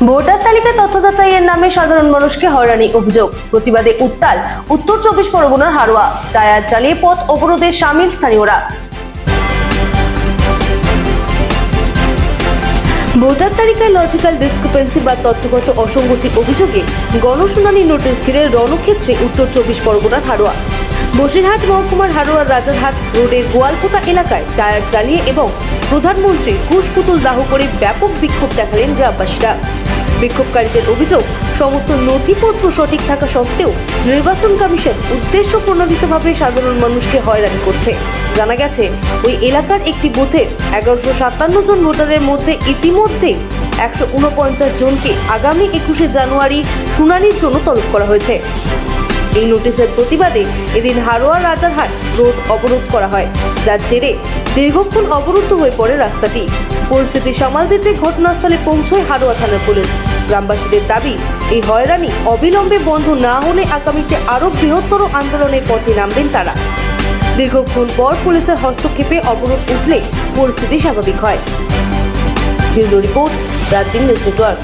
Voter তালিকায় তথ্য যাচাইয়ের নামে সাধারণ মানুষকে হয়রানি অভিযোগ, প্রতিবাদে উত্তাল উত্তর 24 পরগনার হারোয়া। টায়ার চালিয়ে পথ অবরোধে সামিল স্থানীয়রা। ভোটার তালিকায় লজিক্যাল ডিসক্রিপেন্সি বা তথ্যগত অসঙ্গতির অভিযোগে গণশুনানি নোটিশ ঘিরে রণক্ষেত্রে উত্তর 24 পরগনার হারোয়া। বসিরহাট মহকুমার হারোয়ার রাজারহাট রোডের গোয়ালপোতা এলাকায় টায়ার চালিয়ে এবং প্রধানমন্ত্রী কুশপুতুল দাহ করে ব্যাপক বিক্ষোভ দেখালেন গ্রামবাসীরা। বিক্ষোভকারীদের অভিযোগ, সমস্ত নথিপত্র সঠিক থাকা সত্ত্বেও নির্বাচন কমিশন উদ্দেশ্য প্রণোদিতভাবে সাধারণ মানুষকে হয়রানি করছে। জানা গেছে, ওই এলাকার একটি বুথের 1157 জন ভোটারের মধ্যে ইতিমধ্যে 149 জনকে আগামী 21শে জানুয়ারি শুনানির জন্য তলব করা হয়েছে। এই নোটিশের প্রতিবাদে এদিন হারোয়া রাজারহাট রোড অবরোধ করা হয়, যার জেরে দীর্ঘক্ষণ অবরুদ্ধ হয়ে পড়ে রাস্তাটি। পরিস্থিতি সামাল দিতে ঘটনাস্থলে পৌঁছয় হারোয়া থানার পুলিশ। গ্রামবাসীদের দাবি, এই হয়রানি অবিলম্বে বন্ধ না হলে আগামীতে আরো বৃহত্তর আন্দোলনের পথে নামবেন তারা। দীর্ঘক্ষণ পর পুলিশের হস্তক্ষেপে অবরোধ উঠলে পরিস্থিতি স্বাভাবিক হয়। Bureau report, Raat Din news network.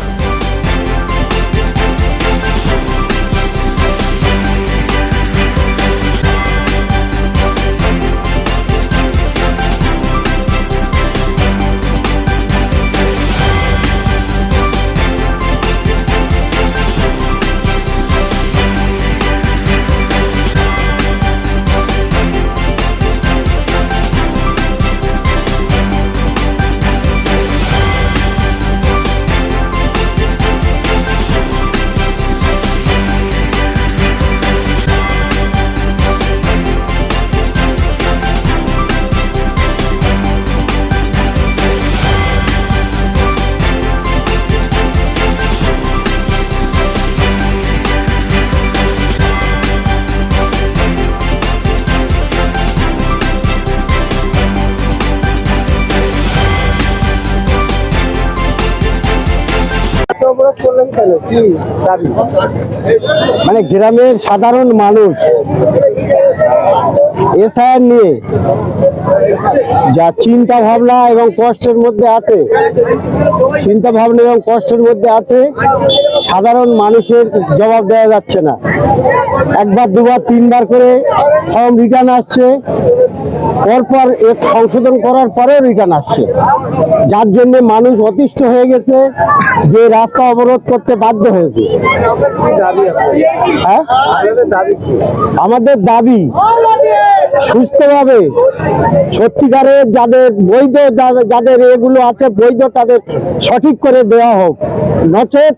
মানে গ্রামের সাধারণ মানুষ এসআইআর নিয়ে যা চিন্তা ভাবনা এবং কষ্টের মধ্যে আছে, সাধারণ মানুষের জবাব দেওয়া যাচ্ছে না। একবার দুবার তিনবার করে ফর্ম রিটার্ন আসছে, পরপর সংশোধন করার পরেও রিটার্ন আসছে, যার জন্য মানুষ অতিষ্ঠ হয়ে গেছে, যে রাস্তা অবরোধ করতে বাধ্য হয়েছে। হ্যাঁ, আমাদের দাবি সুস্থভাবে সত্যিকারের যাদের বৈধ, যাদের এগুলো আছে বৈধ, তাদের সঠিক করে দেওয়া হোক, নচেত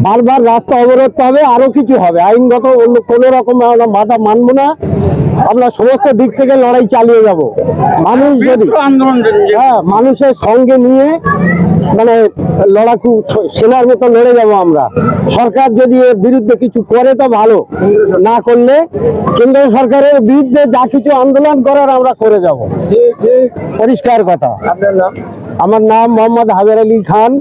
বারবার রাস্তা অবরোধ হবে, আরো কিছু হবে। আইনগত অন্য কোনো রকম বাধা মানব না, আমরা সমস্ত দিক থেকে লড়াই চালিয়ে যাব। মানুষ যদি মানুষের সঙ্গে নিয়ে মানে লড়াকু সেনার মতো লড়ে যাব আমরা। সরকার যদি এর বিরুদ্ধে কিছু করে তো ভালো, না করলে কেন্দ্র সরকারের বিরুদ্ধে যা কিছু আন্দোলন করার আমরা করে যাব, পরিষ্কার কথা। আমার নাম মোহাম্মদ হাজার আলী খান।